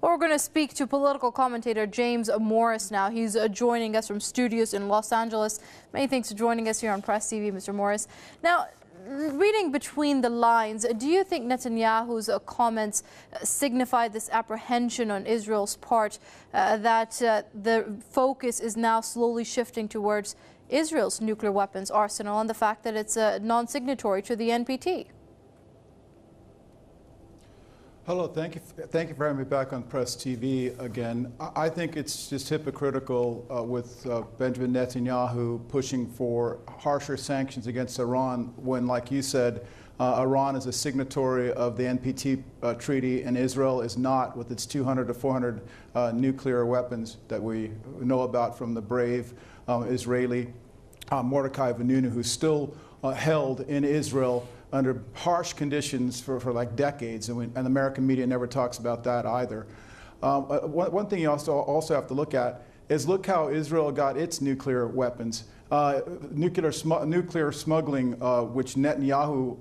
Well, we're going to speak to political commentator James Morris now. He's joining us from studios in Los Angeles. Many thanks for joining us here on Press TV, Mr. Morris. Now, reading between the lines, do you think Netanyahu's comments signify this apprehension on Israel's part that the focus is now slowly shifting towards Israel's nuclear weapons arsenal and the fact that it's a non-signatory to the NPT? Hello, thank you for having me back on Press TV again. I think it's just hypocritical with Benjamin Netanyahu pushing for harsher sanctions against Iran when, like you said, Iran is a signatory of the NPT treaty and Israel is not, with its 200 to 400 nuclear weapons that we know about from the brave Israeli Mordecai Vanunu, who's still held in Israel under harsh conditions for like decades, and the American media never talks about that either. One thing you also have to look at is look how Israel got its nuclear weapons. Nuclear smuggling, which Netanyahu,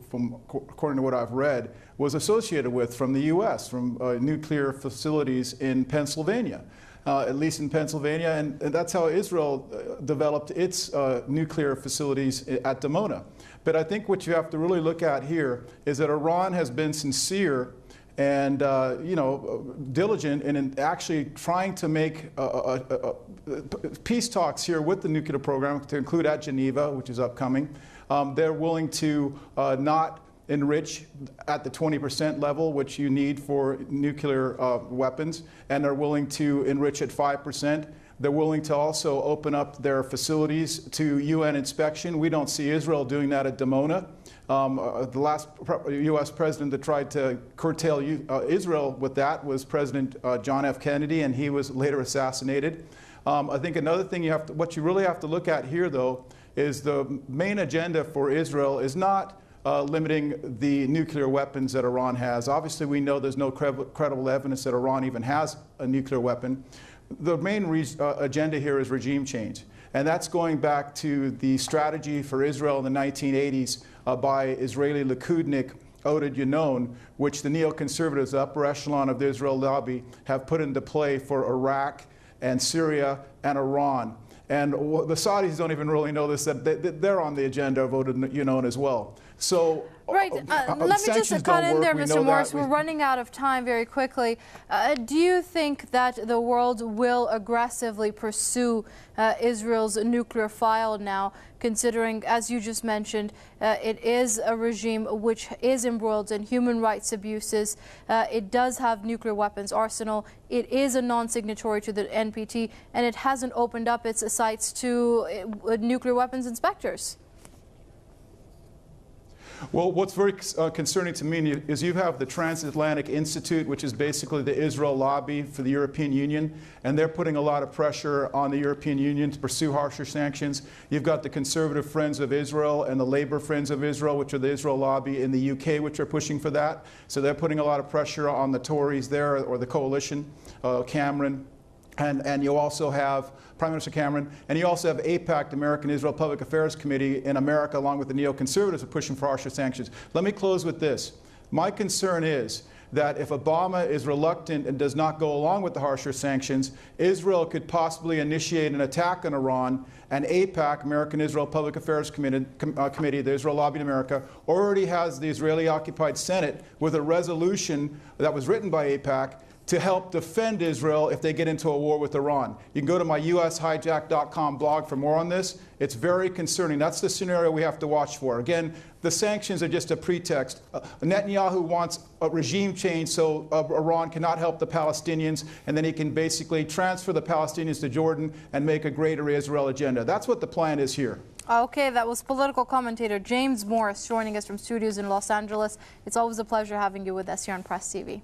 according to what I've read, was associated with from the U.S., from nuclear facilities in Pennsylvania. At least in Pennsylvania, and that's how Israel developed its nuclear facilities at Dimona. But I think what you have to really look at here is that Iran has been sincere and diligent in actually trying to make peace talks here with the nuclear program, to include at Geneva, which is upcoming. They're willing to not enrich at the 20% level, which you need for nuclear weapons, and they're willing to enrich at 5%. They're willing to also open up their facilities to UN inspection. We don't see Israel doing that at Dimona. The last U.S. president that tried to curtail Israel with that was President John F. Kennedy, and he was later assassinated. I think another thing what you really have to look at here, though, is the main agenda for Israel is not limiting the nuclear weapons that Iran has. Obviously, we know there's no credible evidence that Iran even has a nuclear weapon. The main agenda here is regime change, and that's going back to the strategy for Israel in the 1980s by Israeli Likudnik Oded Yinon, which the neoconservatives, the upper echelon of the Israel lobby, have put into play for Iraq and Syria and Iran. And the Saudis don't even really know this, that they're on the agenda of Oded Yinon as well. So, right. Let me just cut in there, Mr. Morris. We're running out of time very quickly. Do you think that the world will aggressively pursue Israel's nuclear file now, considering, as you just mentioned, it is a regime which is embroiled in human rights abuses. It does have nuclear weapons arsenal. It is a non-signatory to the NPT, and it hasn't opened up its sites to nuclear weapons inspectors? Well, what's very concerning to me is you have the Transatlantic Institute, which is basically the Israel lobby for the European Union, and they're putting a lot of pressure on the European Union to pursue harsher sanctions. You've got the Conservative Friends of Israel and the Labour Friends of Israel, which are the Israel lobby in the UK, which are pushing for that. So they're putting a lot of pressure on the Tories there, or the coalition, Cameron. And you also have Prime Minister Cameron, and you also have AIPAC, the American Israel Public Affairs Committee in America, along with the neoconservatives, are pushing for harsher sanctions. Let me close with this. My concern is that if Obama is reluctant and does not go along with the harsher sanctions, Israel could possibly initiate an attack on Iran, and AIPAC, American Israel Public Affairs Committee, the Israel Lobby in America, already has the Israeli-occupied Senate with a resolution that was written by AIPAC to help defend Israel if they get into a war with Iran. You can go to my ushijack.com blog for more on this. It's very concerning. That's the scenario we have to watch for. Again, the sanctions are just a pretext. Netanyahu wants a regime change so Iran cannot help the Palestinians, and then he can basically transfer the Palestinians to Jordan and make a greater Israel agenda. That's what the plan is here. Okay, that was political commentator James Morris joining us from studios in Los Angeles. It's always a pleasure having you with us here on Press TV.